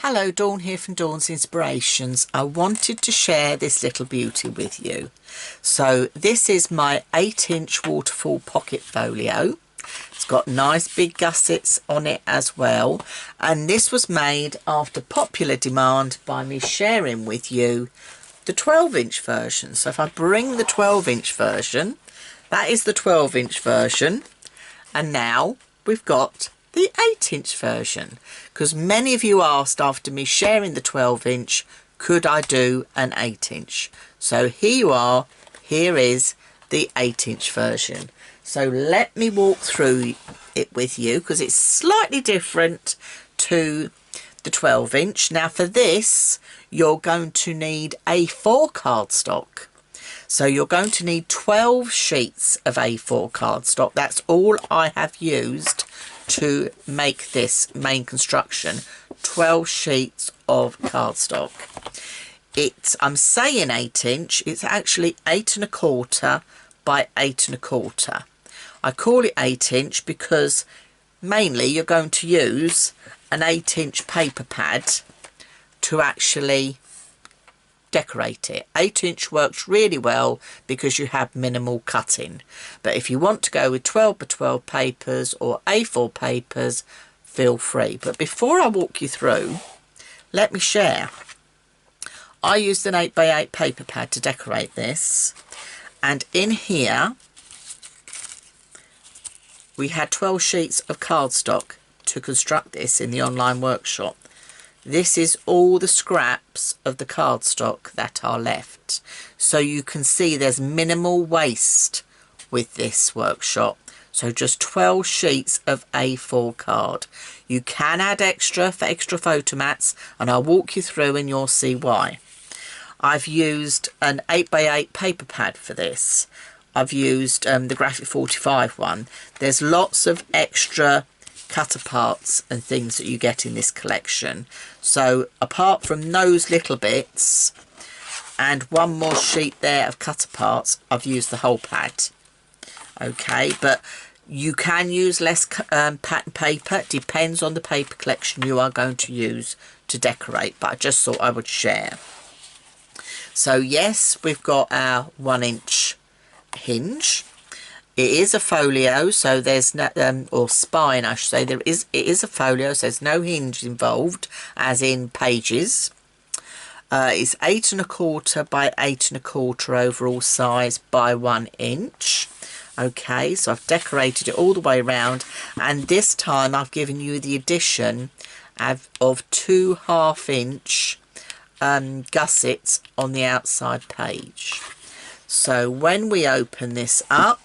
Hello, Dawn here from Dawn's Inspirations. I wanted to share this little beauty with you. So this is my 8-inch Waterfall Pocket Folio. It's got nice big gussets on it as well. And this was made after popular demand by me sharing with you the 12-inch version. So if I bring the 12-inch version, that is the 12-inch version. And now we've got the 8-inch version, because many of you asked after me sharing the 12-inch, could I do an 8-inch? So here you are, here is the 8-inch version. So let me walk through it with you, because it's slightly different to the 12-inch. Now for this, you're going to need A4 cardstock. So you're going to need 12 sheets of A4 cardstock. That's all I have used to make this main construction. 12 sheets of cardstock. I'm saying 8-inch, it's actually 8 1/4 by 8 1/4. I call it 8-inch because mainly you're going to use an 8-inch paper pad to actually decorate it. 8-inch works really well because you have minimal cutting, but if you want to go with 12 by 12 papers or A4 papers, feel free. But before I walk you through, let me share. I used an 8 by 8 paper pad to decorate this, and in here we had 12 sheets of cardstock to construct this in the online workshop. This is all the scraps of the cardstock that are left. So you can see there's minimal waste with this workshop. So just 12 sheets of A4 card. You can add extra for extra photo mats, and I'll walk you through and you'll see why. I've used an 8 by 8 paper pad for this. I've used the Graphic 45 one. There's lots of extra cutter parts and things that you get in this collection. So apart from those little bits and one more sheet there of cutter parts, I've used the whole pad. Okay, but you can use less pattern paper. It depends on the paper collection you are going to use to decorate, but I just thought I would share. So yes, we've got our 1-inch hinge. It is a folio, so there's no, or spine I should say, it is a folio, so there's no hinge involved, as in pages. It's 8 1/4 by 8 1/4 overall size by 1 inch. Okay, so I've decorated it all the way around, and this time I've given you the addition of 2 1/2-inch gussets on the outside page. So when we open this up,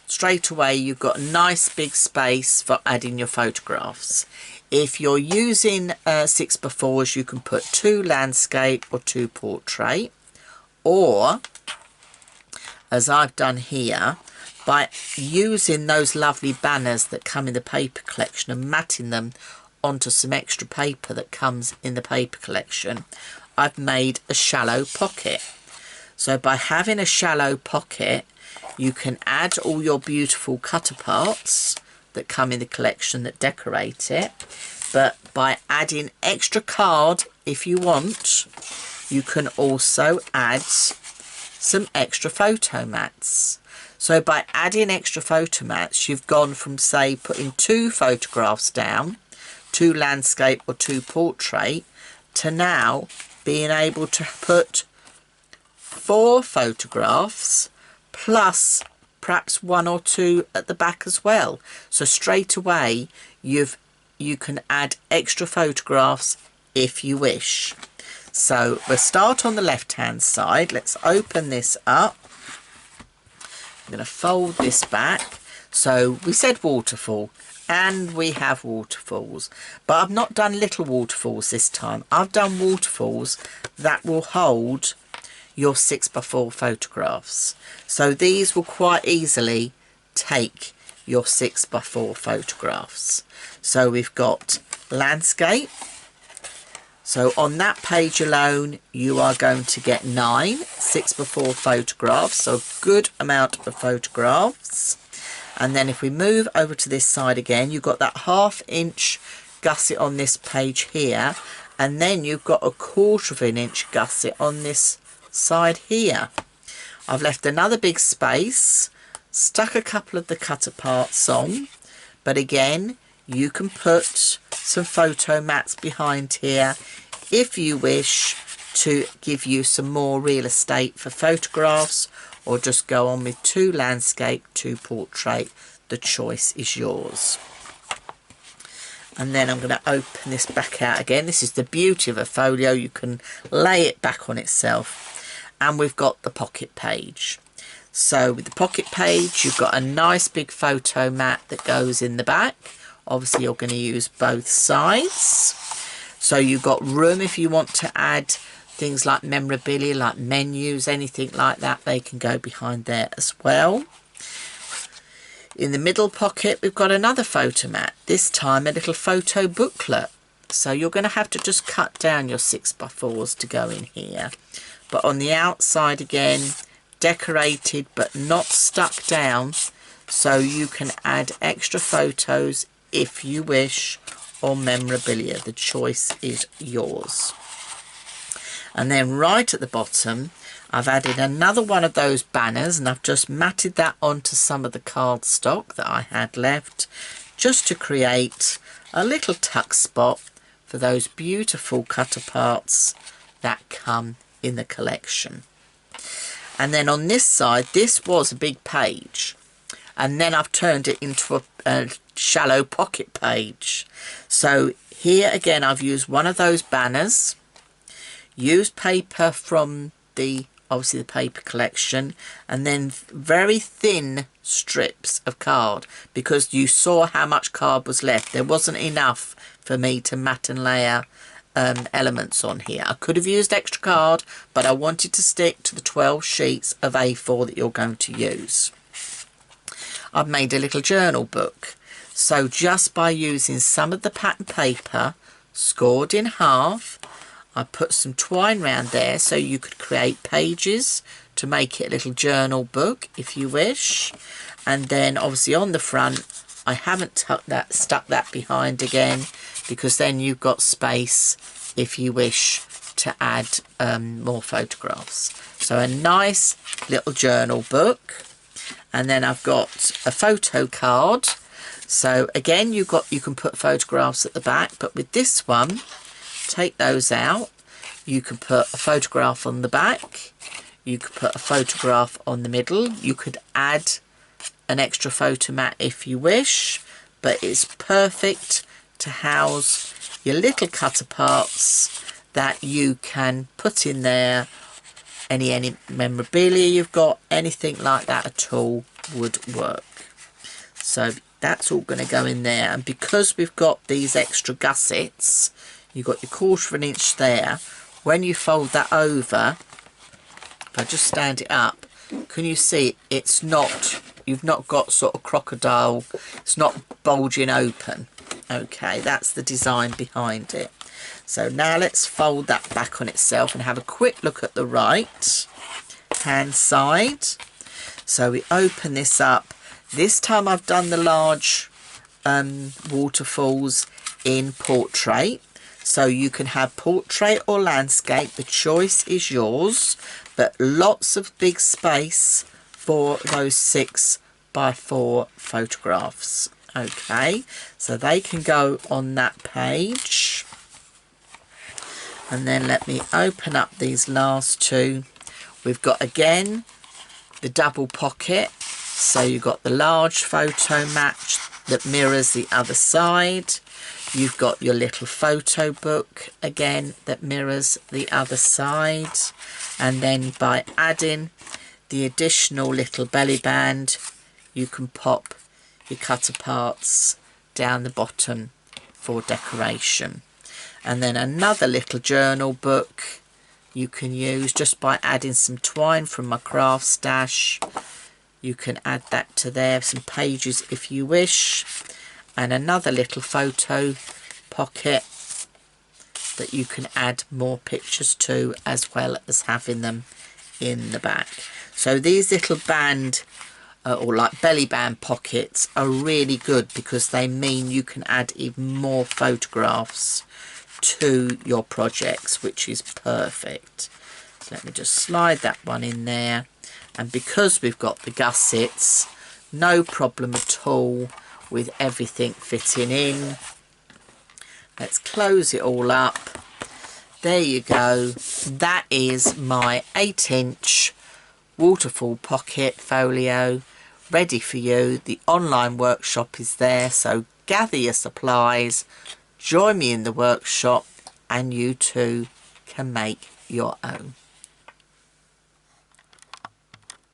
straight away you've got a nice big space for adding your photographs. If you're using 6x4s, you can put 2 landscape or 2 portrait, or as I've done here, by using those lovely banners that come in the paper collection and matting them onto some extra paper that comes in the paper collection, I've made a shallow pocket. So by having a shallow pocket, you can add all your beautiful cutter parts that come in the collection that decorate it. But by adding extra card, if you want, you can also add some extra photo mats. So by adding extra photo mats, you've gone from, say, putting 2 photographs down, 2 landscape or 2 portrait, to now being able to put 4 photographs plus perhaps 1 or 2 at the back as well. So straight away you can add extra photographs if you wish. So we'll start on the left hand side. Let's open this up. I'm going to fold this back. So we said waterfall, and we have waterfalls, but I've not done little waterfalls this time. I've done waterfalls that will hold your 6x4 photographs. So these will quite easily take your 6x4 photographs. So we've got landscape. So on that page alone, you are going to get 9 6x4 photographs, so a good amount of photographs. And then if we move over to this side again, you've got that 1/2-inch gusset on this page here, and then you've got a 1/4 of an inch gusset on this side here. I've left another big space, stuck a couple of the cut aparts on, but again you can put some photo mats behind here if you wish to give you some more real estate for photographs, or just go on with 2 landscape, 2 portrait. The choice is yours. And then I'm going to open this back out again. This is the beauty of a folio. You can lay it back on itself. And we've got the pocket page. So with the pocket page, you've got a nice big photo mat that goes in the back. Obviously, you're going to use both sides. So you've got room if you want to add things like memorabilia, like menus, anything like that. They can go behind there as well. In the middle pocket, we've got another photo mat. This time, a little photo booklet. So you're going to have to just cut down your 6x4s to go in here. But on the outside again, decorated but not stuck down, so you can add extra photos if you wish, or memorabilia. The choice is yours. And then right at the bottom, I've added another one of those banners, and I've just matted that onto some of the cardstock that I had left, just to create a little tuck spot for those beautiful cut aparts that come in the collection. And then on this side, this was a big page, and then I've turned it into a shallow pocket page. So here again, I've used one of those banners, used paper from obviously the paper collection, and then very thin strips of card, because you saw how much card was left. There wasn't enough for me to mat and layer elements on here. I could have used extra card, but I wanted to stick to the 12 sheets of A4 that you're going to use. I've made a little journal book. So just by using some of the pattern paper, scored in half, I put some twine round there so you could create pages to make it a little journal book if you wish. And then obviously on the front, I haven't stuck that behind again, because then you've got space if you wish to add more photographs. So a nice little journal book. And then I've got a photo card. So again, you can put photographs at the back, but with this one, take those out. You can put a photograph on the back. You could put a photograph on the middle. You could add an extra photo mat if you wish, but it's perfect to house your little cut aparts that you can put in there. Any memorabilia you've got, anything like that at all would work. So that's all going to go in there. And because we've got these extra gussets, you've got your 1/4 of an inch there. When you fold that over, if I just stand it up, can you see it's not, you've not got sort of crocodile, it's not bulging open. Okay, that's the design behind it. So now let's fold that back on itself and have a quick look at the right hand side. So we open this up. This time I've done the large waterfalls in portrait. So you can have portrait or landscape, the choice is yours, but lots of big space for those 6x4 photographs. Okay, so they can go on that page. And then let me open up these last two. We've got again the double pocket. So you've got the large photo mat that mirrors the other side. You've got your little photo book again that mirrors the other side. And then by adding the additional little belly band, you can pop your cut aparts down the bottom for decoration. And then another little journal book you can use just by adding some twine from my craft stash. You can add that to there, some pages if you wish. And another little photo pocket that you can add more pictures to, as well as having them in the back. So these little band or like belly band pockets are really good because they mean you can add even more photographs to your projects, which is perfect. So let me just slide that one in there, and because we've got the gussets, no problem at all with everything fitting in. Let's close it all up. There you go. That is my 8-inch Waterfall Pocket Folio ready for you. The online workshop is there, so gather your supplies, join me in the workshop, and you too can make your own.